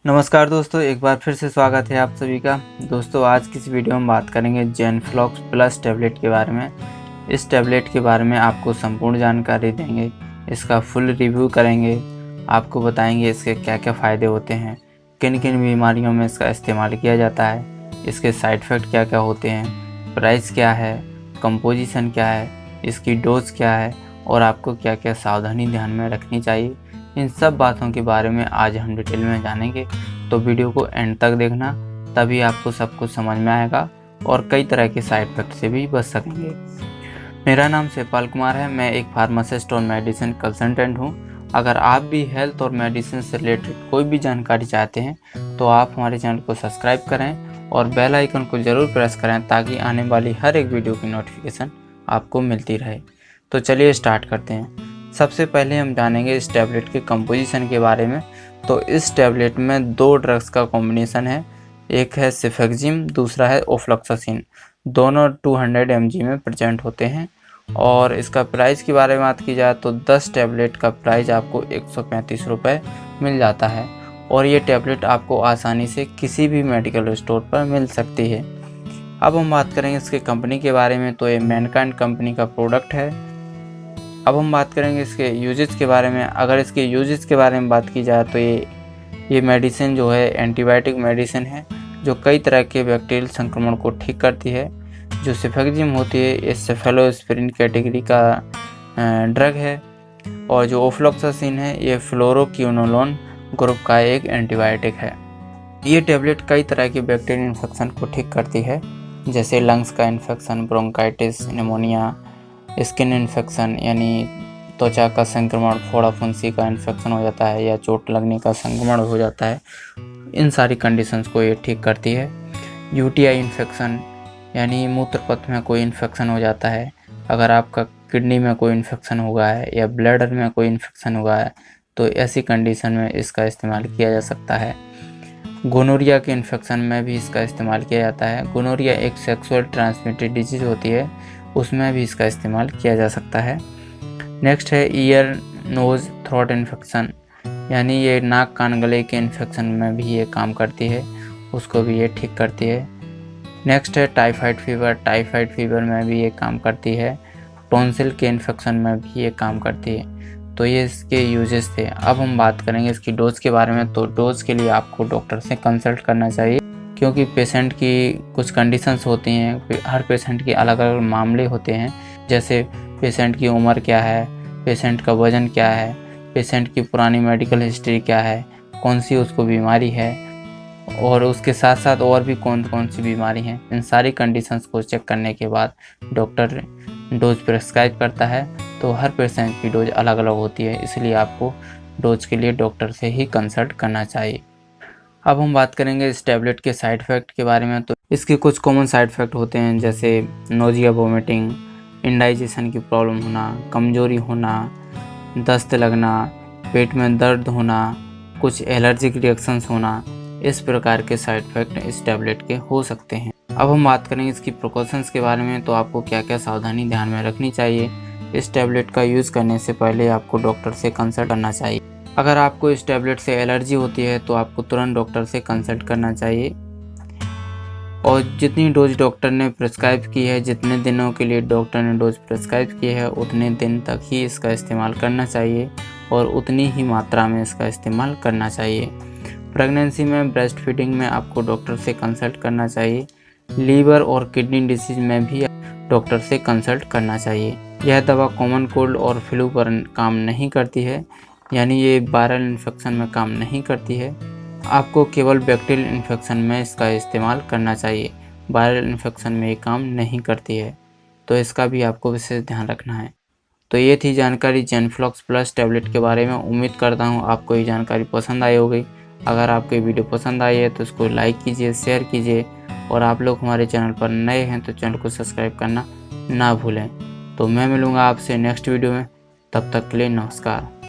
नमस्कार दोस्तों, एक बार फिर से स्वागत है आप सभी का। दोस्तों, आज की इस वीडियो में बात करेंगे जेनफ्लॉक्स प्लस टैबलेट के बारे में। इस टैबलेट के बारे में आपको संपूर्ण जानकारी देंगे, इसका फुल रिव्यू करेंगे, आपको बताएंगे इसके क्या क्या फ़ायदे होते हैं, किन किन बीमारियों में इसका इस्तेमाल किया जाता है, इसके साइड इफ़ेक्ट क्या क्या होते हैं, प्राइस क्या है, कंपोजिशन क्या है, इसकी डोज क्या है और आपको क्या क्या सावधानी ध्यान में रखनी चाहिए। इन सब बातों के बारे में आज हम डिटेल में जानेंगे, तो वीडियो को एंड तक देखना, तभी आपको सब कुछ समझ में आएगा और कई तरह के साइड इफेक्ट से भी बच सकेंगे। मेरा नाम शिवपाल कुमार है, मैं एक फार्मासिस्ट और मेडिसिन कंसल्टेंट हूँ। अगर आप भी हेल्थ और मेडिसिन से रिलेटेड कोई भी जानकारी चाहते हैं तो आप हमारे चैनल को सब्सक्राइब करें और बेल आइकन को ज़रूर प्रेस करें ताकि आने वाली हर एक वीडियो की नोटिफिकेशन आपको मिलती रहे। तो चलिए स्टार्ट करते हैं। सबसे पहले हम जानेंगे इस टैबलेट के कंपोजिशन के बारे में। तो इस टैबलेट में दो ड्रग्स का कॉम्बिनेशन है, एक है सिफेक्जिम, दूसरा है ओफ्लॉक्सासिन। दोनों 200 mg में प्रेजेंट होते हैं। और इसका प्राइस के बारे में बात की जाए तो 10 टैबलेट का प्राइस आपको 135 रुपये मिल जाता है और ये टैबलेट आपको आसानी से किसी भी मेडिकल स्टोर पर मिल सकती है। अब हम बात करेंगे इसके कंपनी के बारे में। तो ये मैनकाइंड कंपनी का प्रोडक्ट है। अब हम बात करेंगे इसके यूजेस के बारे में। अगर इसके यूजेस के बारे में बात की जाए तो ये मेडिसिन जो है एंटीबायोटिक मेडिसिन है जो कई तरह के बैक्टीरियल संक्रमण को ठीक करती है। जो सिफेक्जिम होती है ये सेफेलोस्पिरिन कैटेगरी का ड्रग है और जो ओफ्लॉक्सासिन है ये फ्लोरोक्विनोलोन ग्रुप का एक एंटीबायोटिक है। ये टैबलेट कई तरह के बैक्टीरियल इन्फेक्शन को ठीक करती है, जैसे लंग्स का infection, bronchitis, pneumonia, skin infection यानी त्वचा का संक्रमण, फोड़ा फुंसी का इन्फेक्शन हो जाता है या चोट लगने का संक्रमण हो जाता है, इन सारी कंडीशंस को ये ठीक करती है। यूटीआई इन्फेक्शन यानी मूत्र पथ में कोई इन्फेक्शन हो जाता है, अगर आपका किडनी में कोई इन्फेक्शन हुआ है या ब्लैडर में कोई इन्फेक्शन हुआ है तो ऐसी कंडीशन में इसका इस्तेमाल किया जा सकता है। गोनोरिया के इन्फेक्शन में भी इसका इस्तेमाल किया जाता है। गोनोरिया एक सेक्सुअल ट्रांसमिटेड डिजीज़ होती है, उसमें भी इसका इस्तेमाल किया जा सकता है। नेक्स्ट है ईयर नोज़ थ्रोट इन्फेक्शन, यानी ये नाक कान गले के इन्फेक्शन में भी ये काम करती है, उसको भी ये ठीक करती है। नेक्स्ट है टाइफाइड फीवर, टाइफाइड फीवर में भी ये काम करती है। टॉन्सिल के इन्फेक्शन में भी ये काम करती है। तो ये इसके यूजेस थे। अब हम बात करेंगे इसकी डोज के बारे में। तो डोज के लिए आपको डॉक्टर से कंसल्ट करना चाहिए, क्योंकि पेशेंट की कुछ कंडीशंस होती हैं, हर पेशेंट के अलग अलग मामले होते हैं, जैसे पेशेंट की उम्र क्या है, पेशेंट का वज़न क्या है, पेशेंट की पुरानी मेडिकल हिस्ट्री क्या है, कौन सी उसको बीमारी है और उसके साथ साथ और भी कौन कौन सी बीमारी हैं। इन सारी कंडीशंस को चेक करने के बाद डॉक्टर डोज प्रेस्क्राइब करता है। तो हर पेशेंट की डोज अलग अलग होती है, इसलिए आपको डोज के लिए डॉक्टर से ही कंसल्ट करना चाहिए। अब हम बात करेंगे इस टैबलेट के साइड इफ़ेक्ट के बारे में। तो इसके कुछ कॉमन साइड इफ़ेक्ट होते हैं, जैसे नोजिया, वोमिटिंग, इंडाइजेशन की प्रॉब्लम होना, कमजोरी होना, दस्त लगना, पेट में दर्द होना, कुछ एलर्जिक रिएक्शंस होना, इस प्रकार के साइड इफ़ेक्ट इस टैबलेट के हो सकते हैं। अब हम बात करेंगे इसकी प्रिकॉशंस के बारे में। तो आपको क्या क्या सावधानी ध्यान में रखनी चाहिए। इस टैबलेट का यूज़ करने से पहले आपको डॉक्टर से कंसल्ट करना चाहिए। अगर आपको इस टैबलेट से एलर्जी होती है तो आपको तुरंत डॉक्टर से कंसल्ट करना चाहिए और जितनी डोज डॉक्टर ने प्रिस्क्राइब की है, जितने दिनों के लिए डॉक्टर ने डोज प्रिस्क्राइब की है, उतने दिन तक ही इसका इस्तेमाल करना चाहिए और उतनी ही मात्रा में इसका इस्तेमाल करना चाहिए। प्रेगनेंसी में, ब्रेस्ट फीडिंग में आपको डॉक्टर से कंसल्ट करना चाहिए। लीवर और किडनी डिसीज में भी डॉक्टर से कंसल्ट करना चाहिए। यह दवा कॉमन कोल्ड और फ्लू पर काम नहीं करती है, यानी ये वायरल इन्फेक्शन में काम नहीं करती है। आपको केवल बैक्टीरियल इन्फेक्शन में इसका इस्तेमाल करना चाहिए, वायरल इन्फेक्शन में ये काम नहीं करती है, तो इसका भी आपको विशेष ध्यान रखना है। तो ये थी जानकारी जेनफ्लॉक्स प्लस टैबलेट के बारे में। उम्मीद करता हूँ आपको ये जानकारी पसंद आई होगी। अगर आपको ये वीडियो पसंद आई है तो इसको लाइक कीजिए, शेयर कीजिए और आप लोग हमारे चैनल पर नए हैं तो चैनल को सब्सक्राइब करना ना भूलें। तो मैं मिलूँगा आपसे नेक्स्ट वीडियो में, तब तक के लिए नमस्कार।